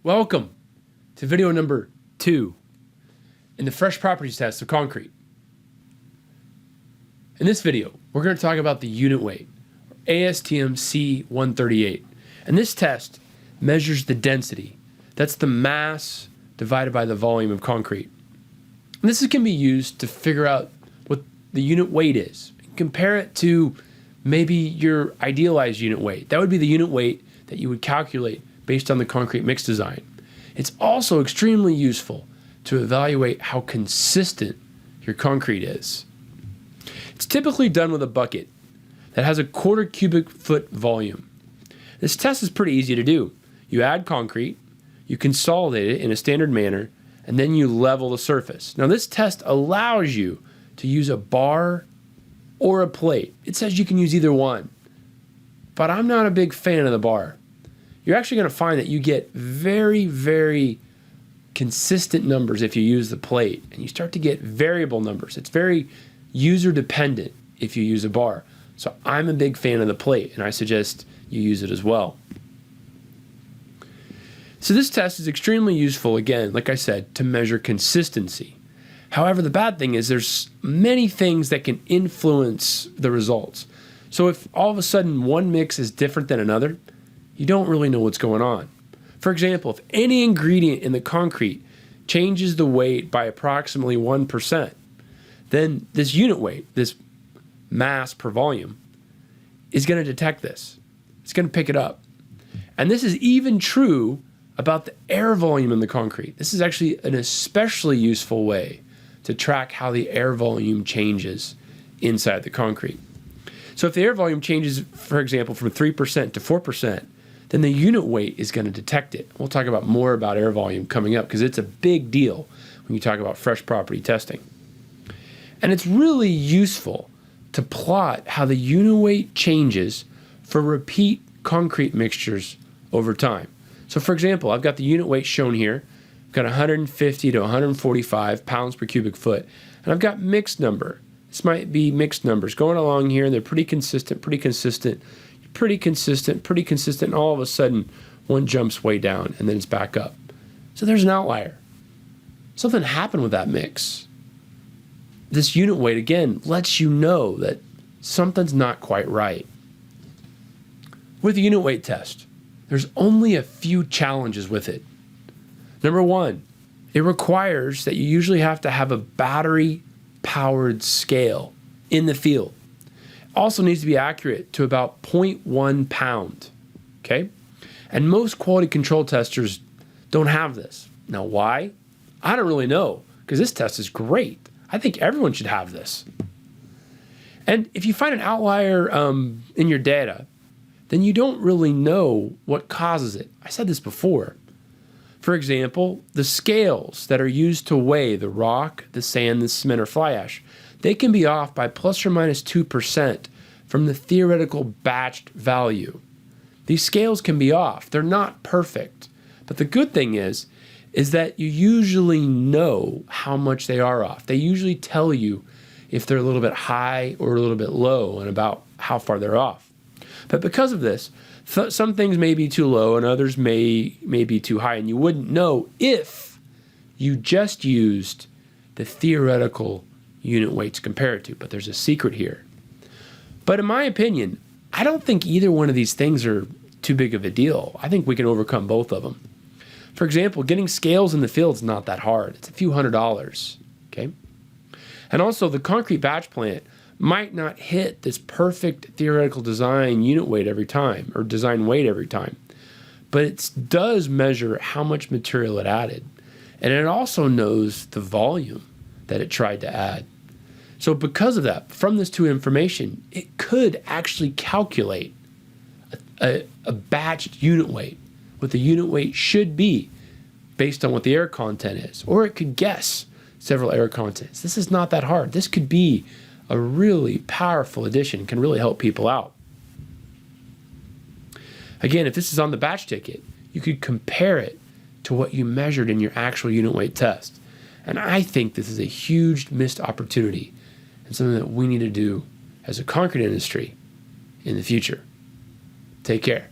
Welcome to video number 2 in the fresh properties test of concrete. In this video, we're going to talk about the unit weight, ASTM C138. And this test measures the density. That's the mass divided by the volume of concrete. And this can be used to figure out what the unit weight is. Compare it to maybe your idealized unit weight. That would be the unit weight that you would calculate based on the concrete mix design. It's also extremely useful to evaluate how consistent your concrete is. It's typically done with a bucket that has a 1/4 cubic foot volume. This test is pretty easy to do. You add concrete, you consolidate it in a standard manner, and then you level the surface. Now this test allows you to use a bar or a plate. It says you can use either one, but I'm not a big fan of the bar. You're actually going to find that you get very, very consistent numbers if you use the plate, and you start to get variable numbers. It's very user dependent if you use a bar. So I'm a big fan of the plate, and I suggest you use it as well. So this test is extremely useful, again, like I said, to measure consistency. However, the bad thing is there's many things that can influence the results. So if all of a sudden one mix is different than another, you don't really know what's going on. For example, if any ingredient in the concrete changes the weight by approximately 1%, then this unit weight, this mass per volume, is going to detect this. It's going to pick it up. And this is even true about the air volume in the concrete. This is actually an especially useful way to track how the air volume changes inside the concrete. So if the air volume changes, for example, from 3% to 4%, then the unit weight is going to detect it. We'll talk about more about air volume coming up because it's a big deal when you talk about fresh property testing. And it's really useful to plot how the unit weight changes for repeat concrete mixtures over time. So for example, I've got the unit weight shown here. I've got 150 to 145 pounds per cubic foot. And I've got mixed number. This might be mixed numbers going along here, and they're pretty consistent, and all of a sudden one jumps way down and then it's back up. So there's an outlier. Something happened with that mix. This unit weight, again, lets you know that something's not quite right. With the unit weight test, there's only a few challenges with it. Number one, it requires that you usually have to have a battery-powered scale in the field. Also needs to be accurate to about 0.1 pound, okay? And most quality control testers don't have this. Now why? I don't really know, because this test is great. I think everyone should have this. And if you find an outlier in your data, then you don't really know what causes it. I said this before. For example, the scales that are used to weigh the rock, the sand, the cement, or fly ash, they can be off by plus or minus 2% from the theoretical batched value. These scales can be off. They're not perfect. But the good thing is that you usually know how much they are off. They usually tell you if they're a little bit high or a little bit low and about how far they're off. But because of this, some things may be too low and others may be too high, and you wouldn't know if you just used the theoretical unit weights to compare it to. But there's a secret here. But in my opinion, I don't think either one of these things are too big of a deal. I think we can overcome both of them. For example, getting scales in the field is not that hard. It's a few $100s, okay? And also the concrete batch plant might not hit this perfect theoretical design unit weight every time, or design weight every time, but it does measure how much material it added. And it also knows the volume that it tried to add. So because of that, from this two information, it could actually calculate a batched unit weight, what the unit weight should be based on what the air content is. Or it could guess several air contents. This is not that hard. This could be a really powerful addition, can really help people out. Again, if this is on the batch ticket, you could compare it to what you measured in your actual unit weight test. And I think this is a huge missed opportunity and something that we need to do as a concrete industry in the future. Take care.